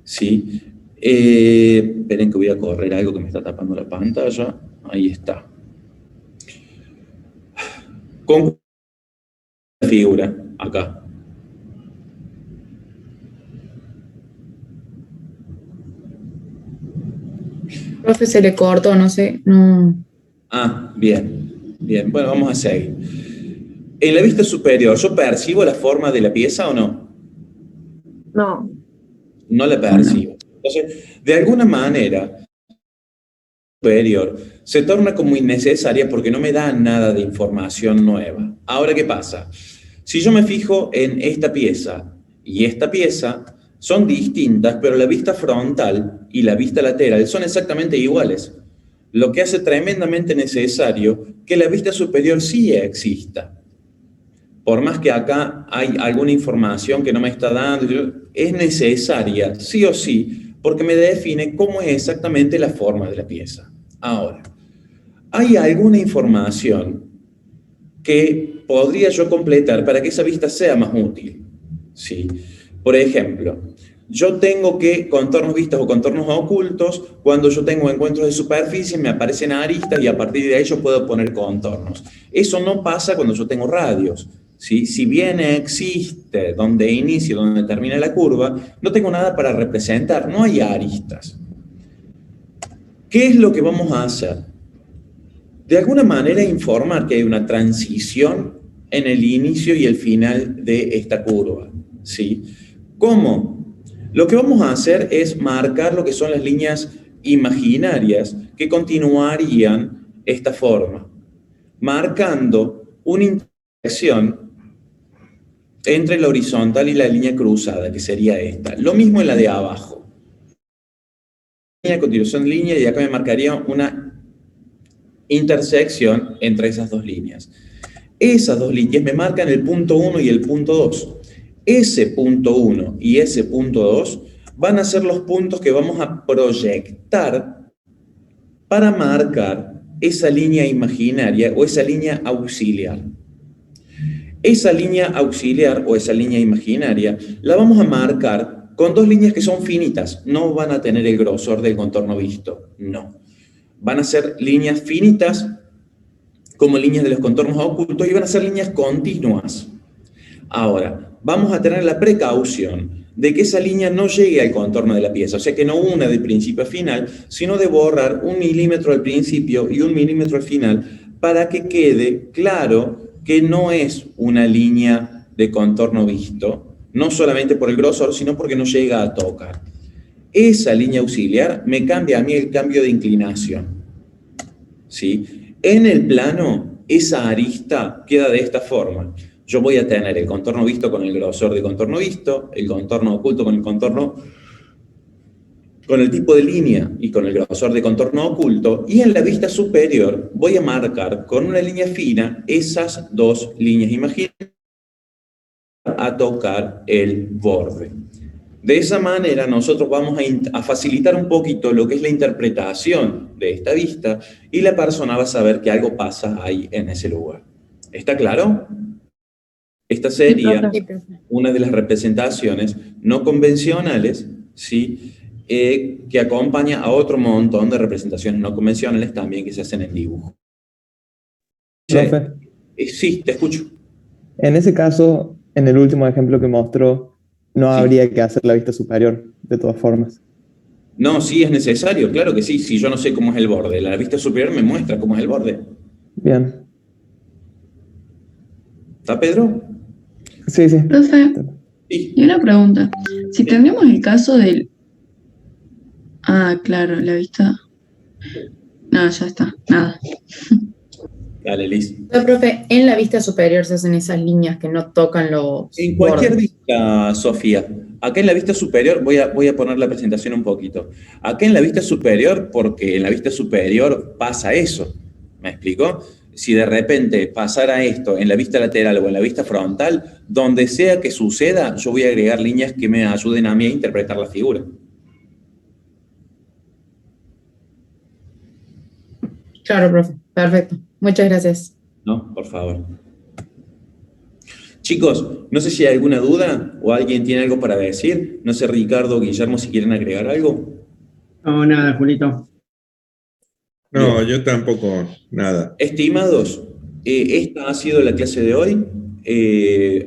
¿Sí? Esperen que voy a correr algo que me está tapando la pantalla. Ahí está. Con la figura, acá. Profe, se le cortó, no sé, no. Ah, bien. Bien, bueno, vamos a seguir. En la vista superior, ¿yo percibo la forma de la pieza o no? No. No la percibo. Entonces, de alguna manera, superior se torna como innecesaria porque no me da nada de información nueva. Ahora, ¿qué pasa? Si yo me fijo en esta pieza y esta pieza, son distintas, pero la vista frontal y la vista lateral son exactamente iguales. Lo que hace tremendamente necesario que la vista superior sí exista. Por más que acá hay alguna información que no me está dando, es necesaria, sí o sí, porque me define cómo es exactamente la forma de la pieza. Ahora, ¿hay alguna información que podría yo completar para que esa vista sea más útil? Sí. Por ejemplo, yo tengo que contornos vistos o contornos ocultos, cuando yo tengo encuentros de superficie me aparecen aristas y a partir de ahí yo puedo poner contornos. Eso no pasa cuando yo tengo radios. ¿Sí? Si bien existe donde inicia, donde termina la curva, no tengo nada para representar, no hay aristas. ¿Qué es lo que vamos a hacer? De alguna manera informar que hay una transición en el inicio y el final de esta curva. ¿Sí? ¿Cómo? Lo que vamos a hacer es marcar lo que son las líneas imaginarias que continuarían esta forma, marcando una intersección entre la horizontal y la línea cruzada, que sería esta. Lo mismo en la de abajo. A continuación línea y acá me marcaría una intersección entre esas dos líneas. Esas dos líneas me marcan el punto 1 y el punto 2. Ese punto 1 y ese punto 2 van a ser los puntos que vamos a proyectar para marcar esa línea imaginaria o esa línea auxiliar. Esa línea auxiliar o esa línea imaginaria la vamos a marcar con dos líneas que son finitas. No van a tener el grosor del contorno visto, no. Van a ser líneas finitas como líneas de los contornos ocultos y van a ser líneas continuas. Ahora, vamos a tener la precaución de que esa línea no llegue al contorno de la pieza, o sea que no una de principio a final, sino de borrar 1 milímetro al principio y 1 milímetro al final para que quede claro que no es una línea de contorno visto, no solamente por el grosor, sino porque no llega a tocar. Esa línea auxiliar me cambia a mí el cambio de inclinación, ¿sí? En el plano, esa arista queda de esta forma. Yo voy a tener el contorno visto con el grosor de contorno visto, el contorno oculto con el contorno, con el tipo de línea y con el grosor de contorno oculto, y en la vista superior voy a marcar con una línea fina esas dos líneas imaginarias a tocar el borde. De esa manera nosotros vamos a facilitar un poquito lo que es la interpretación de esta vista y la persona va a saber que algo pasa ahí en ese lugar. ¿Está claro? Esta sería una de las representaciones no convencionales, ¿sí? Que acompaña a otro montón de representaciones no convencionales también que se hacen en dibujo. Profe, Sí, te escucho. en ese caso, en el último ejemplo que mostró, no habría que hacer la vista superior, de todas formas. No, sí es necesario, claro que sí. Si yo no sé cómo es el borde, la vista superior me muestra cómo es el borde. Bien. ¿Está, Pedro? Sí, sí. Profe, Sí. y una pregunta. Si tenemos el caso del... Ah, claro, la vista... No, ya está, nada. Dale, Liz. No, profe, en la vista superior se hacen esas líneas que no tocan los En cualquier bordes. vista, Sofía. Acá en la vista superior, voy a poner la presentación un poquito. Acá en la vista superior, porque en la vista superior pasa eso. ¿Me explico? Si de repente pasara esto en la vista lateral o en la vista frontal, donde sea que suceda, yo voy a agregar líneas que me ayuden a mí a interpretar la figura. Claro, profe. Perfecto. Muchas gracias. ¿No? Por favor. Chicos, no sé si hay alguna duda o alguien tiene algo para decir. No sé, Ricardo, Guillermo, si quieren agregar algo. No, nada, Julito. No, yo tampoco, nada. Estimados, esta ha sido la clase de hoy.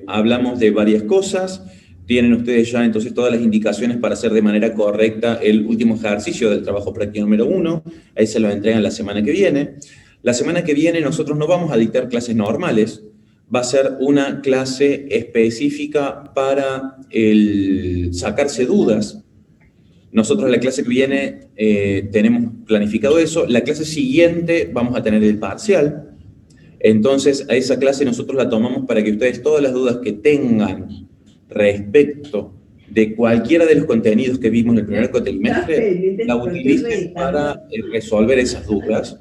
Hablamos de varias cosas. Tienen ustedes ya entonces todas las indicaciones para hacer de manera correcta el último ejercicio del trabajo práctico número 1. Ahí se lo entregan la semana que viene. La semana que viene nosotros no vamos a dictar clases normales. Va a ser una clase específica para sacarse dudas. Nosotros la clase que viene tenemos planificado eso. La clase siguiente vamos a tener el parcial. Entonces, a esa clase nosotros la tomamos para que ustedes todas las dudas que tengan respecto de cualquiera de los contenidos que vimos en el primer cuatrimestre, la utilicen para resolver esas dudas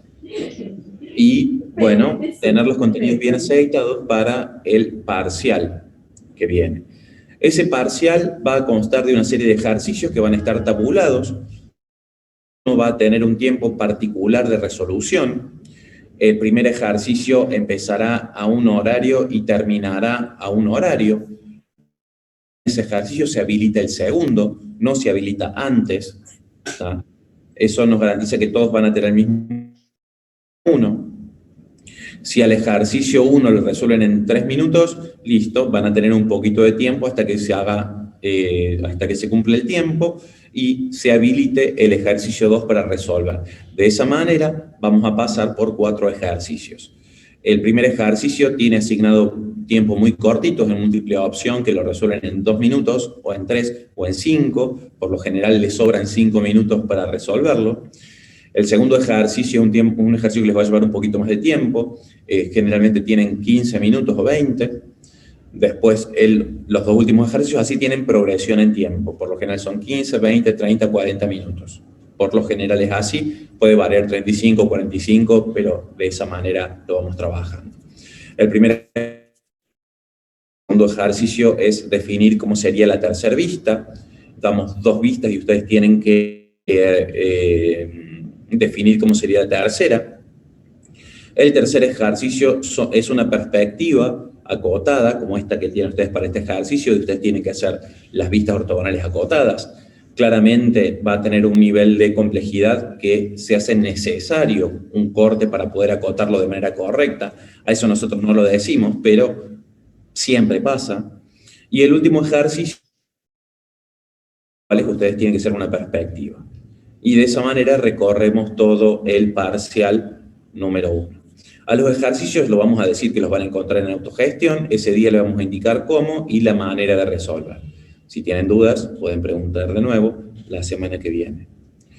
y, bueno, tener los contenidos bien aceitados para el parcial que viene. Ese parcial va a constar de una serie de ejercicios que van a estar tabulados. Uno va a tener un tiempo particular de resolución. El primer ejercicio empezará a un horario y terminará a un horario. Ese ejercicio se habilita el segundo, no se habilita antes. ¿Tá? Eso nos garantiza que todos van a tener el mismo uno. Si al ejercicio 1 lo resuelven en 3 minutos, listo, van a tener un poquito de tiempo hasta que se haga, hasta que se cumpla el tiempo y se habilite el ejercicio 2 para resolver. De esa manera vamos a pasar por 4 ejercicios. El primer ejercicio tiene asignado tiempo muy cortito, es en múltiple opción, que lo resuelven en 2 minutos, o en 3, o en 5. Por lo general les sobran 5 minutos para resolverlo. El segundo ejercicio es un ejercicio que les va a llevar un poquito más de tiempo. Generalmente tienen 15 minutos o 20. Después, los 2 últimos ejercicios así tienen progresión en tiempo. Por lo general son 15, 20, 30, 40 minutos. Por lo general es así. Puede variar 35, 45, pero de esa manera lo vamos trabajando. El segundo ejercicio es definir cómo sería la tercera vista. Damos 2 vistas y ustedes tienen que definir cómo sería la tercera. El tercer ejercicio es una perspectiva acotada, como esta que tienen ustedes para este ejercicio, y ustedes tienen que hacer las vistas ortogonales acotadas. claramente va a tener un nivel de complejidad que se hace necesario un corte para poder acotarlo de manera correcta. A eso nosotros no lo decimos, pero siempre pasa. Y el último ejercicio es que ustedes tienen que hacer una perspectiva. Y de esa manera recorremos todo el parcial número 1. A los ejercicios lo vamos a decir que los van a encontrar en autogestión, ese día le vamos a indicar cómo y la manera de resolver. Si tienen dudas, pueden preguntar de nuevo la semana que viene.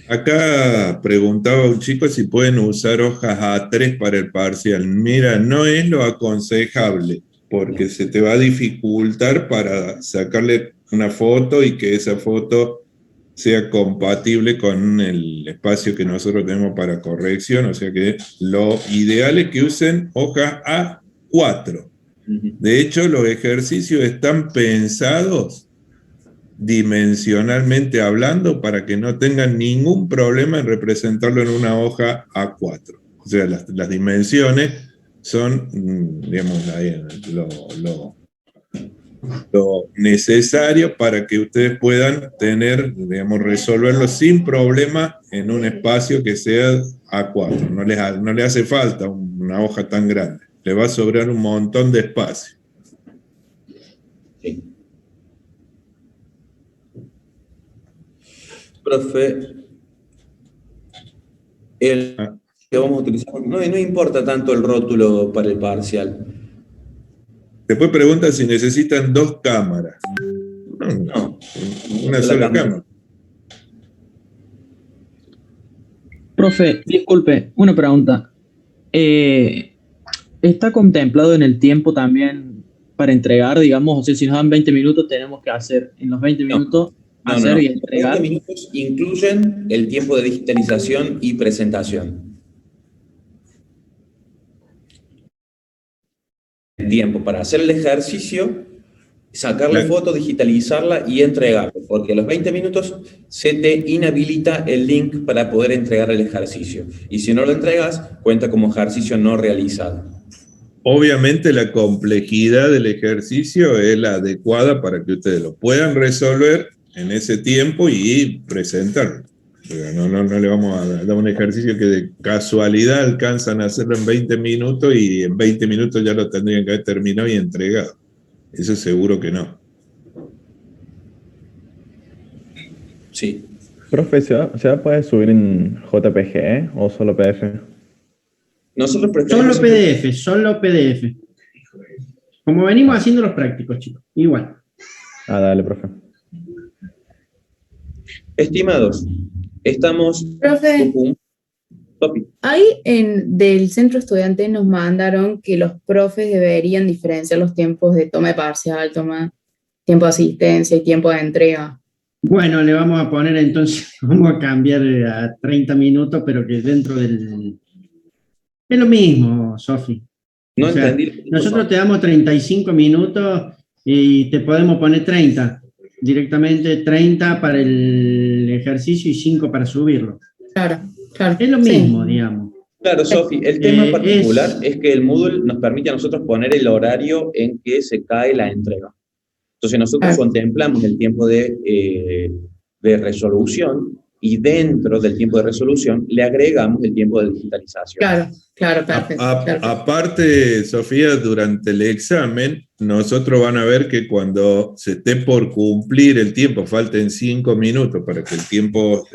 Acá preguntaba un chico si pueden usar hojas A3 para el parcial. Mira, no es lo aconsejable, porque se te va a dificultar para sacarle una foto y que esa foto sea compatible con el espacio que nosotros tenemos para corrección. O sea que lo ideal es que usen hojas A4. De hecho, los ejercicios están pensados dimensionalmente hablando para que no tengan ningún problema en representarlo en una hoja A4. O sea, las dimensiones son, digamos, lo necesario para que ustedes puedan tener, digamos, resolverlo sin problema en un espacio que sea A4. No le hace falta una hoja tan grande. Le va a sobrar un montón de espacio. Sí. Profe, el que vamos a utilizar, no importa tanto el rótulo para el parcial. Después preguntan si necesitan 2 cámaras. No, una sola cámara. Profe, disculpe, una pregunta. ¿Está contemplado en el tiempo también para entregar, digamos, o sea, si nos dan 20 minutos, tenemos que hacer en los 20 minutos hacer y entregar? Los 20 minutos incluyen el tiempo de digitalización y presentación. El tiempo para hacer el ejercicio, sacarle foto, digitalizarla y entregarlo, porque a los 20 minutos se te inhabilita el link para poder entregar el ejercicio. Y si no lo entregas, cuenta como ejercicio no realizado. Obviamente la complejidad del ejercicio es la adecuada para que ustedes lo puedan resolver en ese tiempo y presentarlo. No le vamos a dar un ejercicio que de casualidad alcanzan a hacerlo en 20 minutos y en 20 minutos ya lo tendrían que haber terminado y entregado. Eso seguro que no. Sí. Profe, ¿se puede subir en JPG o solo PDF? Nosotros preferimos... Solo PDF. Como venimos haciendo los prácticos, chicos. Igual. Dale, profe. Estimados, estamos... Profe, ahí del centro estudiante nos mandaron que los profes deberían diferenciar los tiempos de toma de parcial, tiempo de asistencia y tiempo de entrega. Bueno, le vamos a poner entonces, vamos a cambiar a 30 minutos, pero que dentro del... Es lo mismo, Sofi. No o sea, entendí. Nosotros te damos 35 minutos y te podemos poner 30. Directamente 30 para el ejercicio y 5 para subirlo. Claro, claro. Es lo mismo, digamos. Claro, Sofi, el tema particular es que el Moodle nos permite a nosotros poner el horario en que se cae la entrega. Entonces nosotros contemplamos el tiempo de resolución y dentro del tiempo de resolución le agregamos el tiempo de digitalización. Claro, perfecto. Aparte, Sofía, durante el examen, nosotros van a ver que cuando se esté por cumplir el tiempo, falten 5 minutos para que el tiempo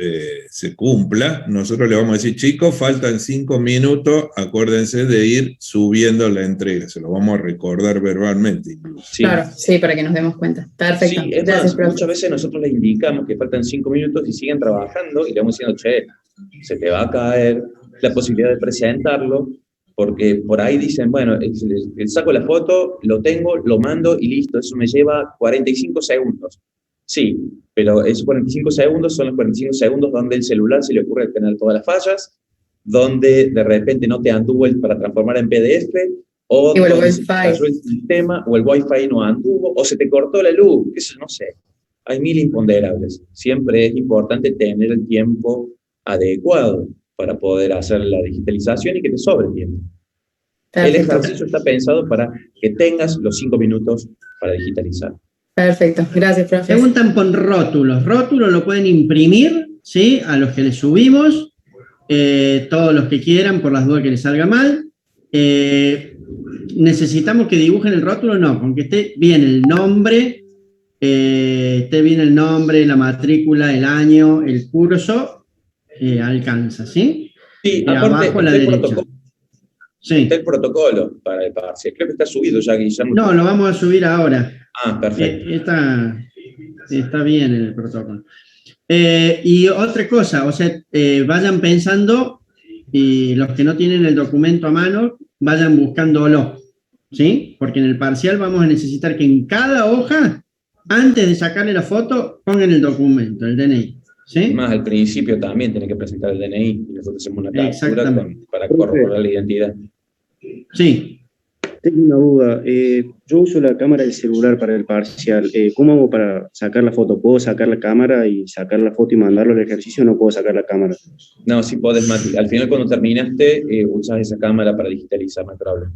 se cumpla, nosotros le vamos a decir, chicos, faltan 5 minutos, acuérdense de ir subiendo la entrega, se lo vamos a recordar verbalmente incluso. Sí. Claro, sí, para que nos demos cuenta. Perfecto. Sí, es gracias, más, muchas veces nosotros les indicamos que faltan 5 minutos y siguen trabajando y le vamos diciendo, che, se te va a caer la posibilidad de presentarlo, porque por ahí dicen, bueno, saco la foto, lo tengo, lo mando y listo, eso me lleva 45 segundos. Sí, pero esos 45 segundos son los 45 segundos donde el celular se le ocurre tener todas las fallas, donde de repente no te anduvo para transformar en PDF, o se cayó el sistema, o el Wi-Fi no anduvo, o se te cortó la luz, eso no sé. Hay 1000 imponderables. Siempre es importante tener el tiempo adecuado para poder hacer la digitalización y que te sobre el tiempo. Perfecto. El ejercicio está pensado para que tengas los 5 minutos para digitalizar. Perfecto, gracias, profe. Preguntan por rótulos. Rótulos lo pueden imprimir, ¿sí? A los que les subimos, todos los que quieran, por las dudas que les salga mal. ¿Necesitamos que dibujen el rótulo? No, con que esté bien el nombre, la matrícula, el año, el curso, alcanza, ¿sí? Sí, aparte abajo a la derecha. Sí. Está el protocolo para el parcial. Creo que está subido ya, Guillermo. No, lo vamos a subir ahora. Ah, perfecto. Está bien el protocolo. Y otra cosa, o sea, vayan pensando, y los que no tienen el documento a mano, vayan buscándolo, ¿sí? Porque en el parcial vamos a necesitar que en cada hoja, antes de sacarle la foto, pongan el documento, el DNI, ¿sí? Más al principio también tienen que presentar el DNI y nosotros hacemos una captura para corroborar la identidad. Sí. Tengo una duda. Yo uso la cámara del celular para el parcial. ¿Cómo hago para sacar la foto? ¿Puedo sacar la cámara y sacar la foto y mandarlo al ejercicio o no puedo sacar la cámara? No, sí podés, Mati. Al final, cuando terminaste, usas esa cámara para digitalizar, no hay problema.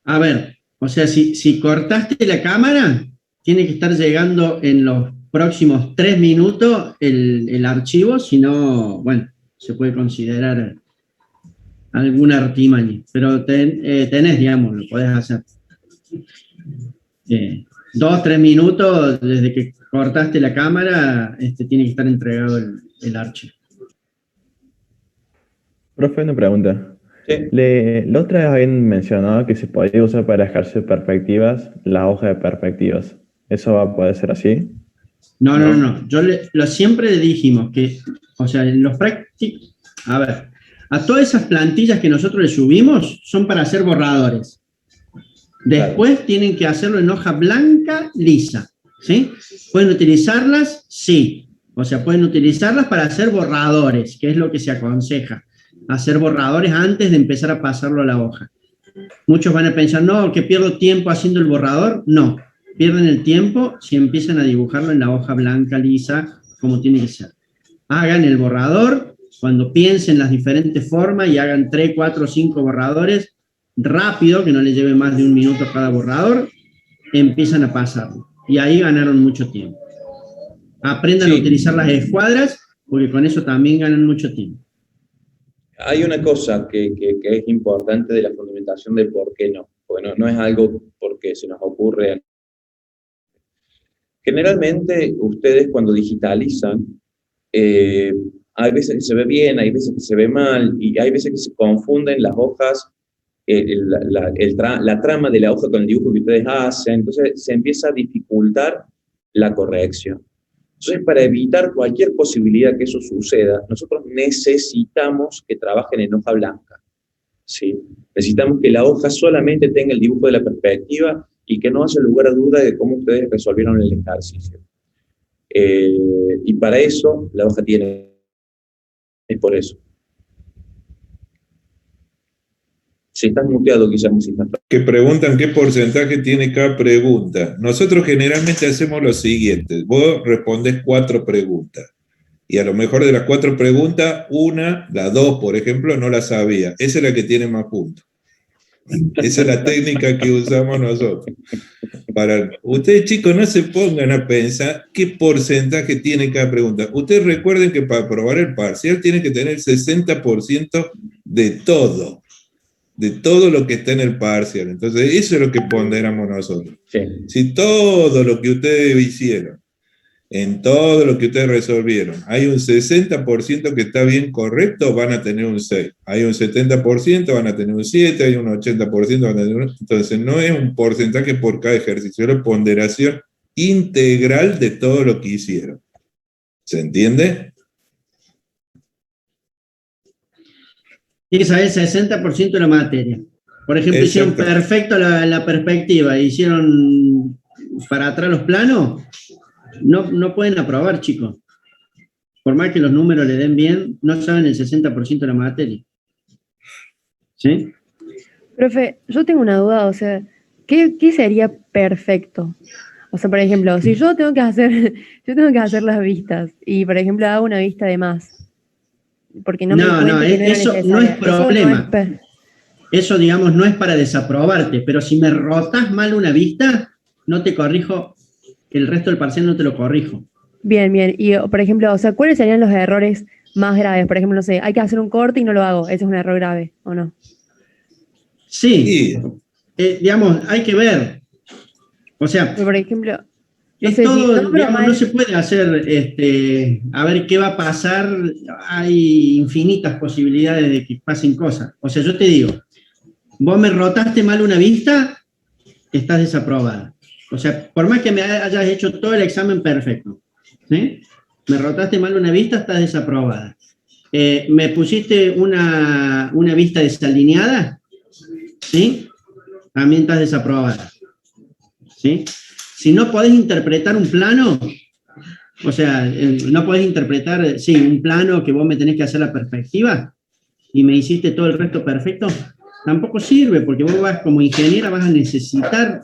A ver, o sea, si cortaste la cámara, tiene que estar llegando en los próximos 3 minutos el archivo, si no, bueno, se puede considerar alguna artimaña, pero tenés, digamos, lo podés hacer. 2, 3 minutos desde que cortaste la cámara, tiene que estar entregado el archivo. Profe, una pregunta. Sí. La otra vez habían mencionado que se podía usar para ejercer perspectivas la hoja de perspectivas. ¿Eso va a poder ser así? No. Siempre le dijimos que, o sea, en los prácticos, a ver, a todas esas plantillas que nosotros le subimos son para hacer borradores. Después tienen que hacerlo en hoja blanca lisa, ¿sí? ¿Pueden utilizarlas? Sí. O sea, pueden utilizarlas para hacer borradores, que es lo que se aconseja. Hacer borradores antes de empezar a pasarlo a la hoja. Muchos van a pensar, no, que pierdo tiempo haciendo el borrador. No, pierden el tiempo si empiezan a dibujarlo en la hoja blanca lisa, como tiene que ser. Hagan el borrador. Cuando piensen las diferentes formas y hagan 3, 4, 5 borradores, rápido, que no les lleve más de 1 minuto cada borrador, empiezan a pasarlo. Y ahí ganaron mucho tiempo. Aprendan a utilizar las escuadras, porque con eso también ganan mucho tiempo. Hay una cosa que es importante de la fundamentación del por qué no. Porque no es algo porque se nos ocurre. Generalmente, ustedes cuando digitalizan, hay veces que se ve bien, hay veces que se ve mal, y hay veces que se confunden las hojas, la trama de la hoja con el dibujo que ustedes hacen, entonces se empieza a dificultar la corrección. Entonces, para evitar cualquier posibilidad que eso suceda, nosotros necesitamos que trabajen en hoja blanca, ¿sí? Necesitamos que la hoja solamente tenga el dibujo de la perspectiva y que no haya lugar a duda de cómo ustedes resolvieron el ejercicio. Y para eso, la hoja tiene... Es por eso. Si estás muteado, Guillermo, si estás... Que preguntan qué porcentaje tiene cada pregunta. Nosotros generalmente hacemos lo siguiente. Vos respondés 4 preguntas. Y a lo mejor de las 4 preguntas, la 2, por ejemplo, no la sabía. Esa es la que tiene más puntos. Esa es la técnica que usamos nosotros. Ustedes, chicos, no se pongan a pensar qué porcentaje tiene cada pregunta. Ustedes recuerden que para aprobar el parcial tienen que tener 60% de todo lo que está en el parcial. Entonces, eso es lo que ponderamos nosotros. Sí. Si todo lo que ustedes hicieron, en todo lo que ustedes resolvieron, hay un 60% que está bien correcto, van a tener un 6. Hay un 70%, van a tener un 7, hay un 80%, van a tener un... Entonces, no es un porcentaje por cada ejercicio, es la ponderación integral de todo lo que hicieron. ¿Se entiende? Esa es 60% de la materia. Por ejemplo, hicieron perfecto la perspectiva, hicieron para atrás los planos, no pueden aprobar, chicos. Por más que los números le den bien, no saben el 60% de la materia. ¿Sí? Profe, yo tengo una duda, o sea, ¿qué sería perfecto? O sea, por ejemplo, si yo tengo que hacer las vistas y, por ejemplo, hago una vista de más, porque no eso no es problema. Eso, digamos, no es para desaprobarte, pero si me rotas mal una vista, no te corrijo el resto del parcial no te lo corrijo. Bien, bien. Y, por ejemplo, o sea, ¿cuáles serían los errores más graves? Por ejemplo, no sé, hay que hacer un corte y no lo hago. ¿Ese es un error grave o no? Sí, digamos, hay que ver. O sea, Por ejemplo, no es sé, si todo, nombro digamos, mal- no se puede hacer, a ver qué va a pasar, hay infinitas posibilidades de que pasen cosas. O sea, yo te digo, vos me rotaste mal una vista, estás desaprobada. O sea, por más que me hayas hecho todo el examen perfecto, ¿sí? Me rotaste mal una vista, estás desaprobada. Me pusiste una vista desalineada, ¿sí? También estás desaprobada, ¿sí? Si no podés interpretar un plano, o sea, no podés interpretar, sí, un plano que vos me tenés que hacer la perspectiva y me hiciste todo el resto perfecto, tampoco sirve, porque vos vas, como ingeniera, vas a necesitar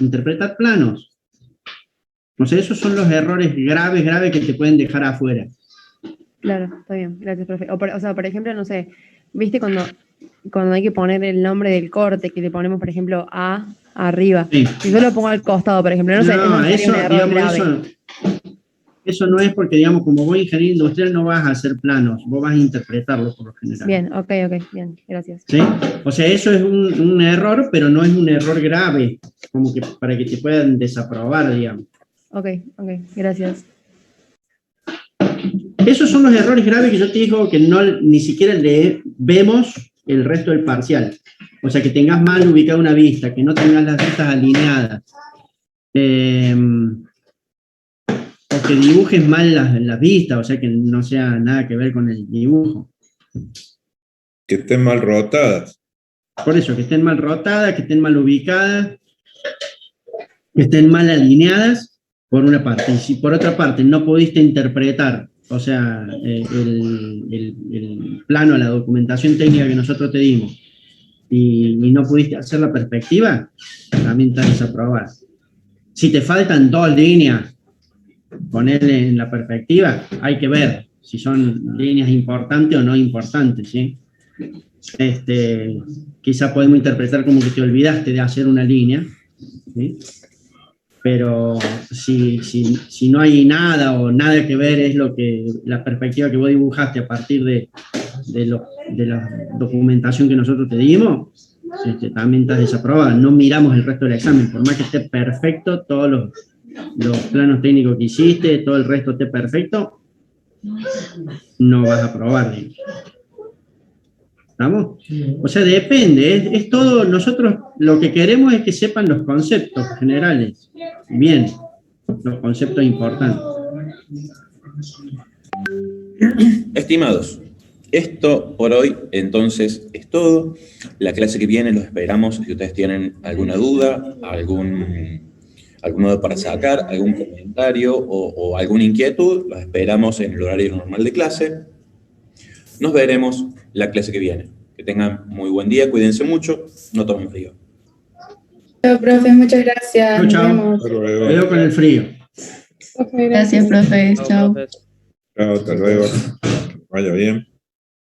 interpretar planos. O sea, esos son los errores graves que te pueden dejar afuera. Claro, está bien, gracias, profe. O sea, por ejemplo, no sé, ¿viste cuando hay que poner el nombre del corte, que le ponemos, por ejemplo, A arriba? Sí. Si yo lo pongo al costado, por ejemplo, no sé, No, sería eso, un error digamos, grave. eso no es porque, digamos, como vos ingeniero industrial no vas a hacer planos, vos vas a interpretarlos por lo general. Bien, ok, bien, gracias. ¿Sí? O sea, eso es un error, pero no es un error grave, como que para que te puedan desaprobar, digamos. Ok, gracias. Esos son los errores graves que yo te digo que ni siquiera vemos el resto del parcial. O sea, que tengas mal ubicada una vista, que no tengas las vistas alineadas, o que dibujes mal las vistas, o sea, que no sea nada que ver con el dibujo. Que estén mal rotadas. Por eso, que estén mal rotadas, que estén mal ubicadas, que estén mal alineadas, por una parte. Y si por otra parte no pudiste interpretar, o sea, el plano, la documentación técnica que nosotros te dimos, y no pudiste hacer la perspectiva, también está desaprobada. Si te faltan 2 líneas, ponerle en la perspectiva, hay que ver si son líneas importantes o no importantes, ¿sí? Quizá podemos interpretar como que te olvidaste de hacer una línea, ¿sí? Pero si no hay nada o nada que ver es la perspectiva que vos dibujaste a partir de la documentación que nosotros te dimos, también estás desaprobada. No miramos el resto del examen, por más que esté perfecto, todos los planos técnicos que hiciste, todo el resto esté perfecto, no vas a aprobar. ¿Estamos? O sea, depende, es todo, nosotros lo que queremos es que sepan los conceptos generales, bien, los conceptos importantes. Estimados, esto por hoy entonces es todo. La clase que viene los esperamos. Si ustedes tienen alguna duda, alguno para sacar, algún comentario o alguna inquietud, los esperamos en el horario normal de clase. Nos veremos la clase que viene. Que tengan muy buen día, cuídense mucho, no tomen frío. Chao, profe, muchas gracias. Chao. Nos vemos. Cuidado con el frío. Gracias, profe. Chao. Chao, hasta luego. Vaya bien.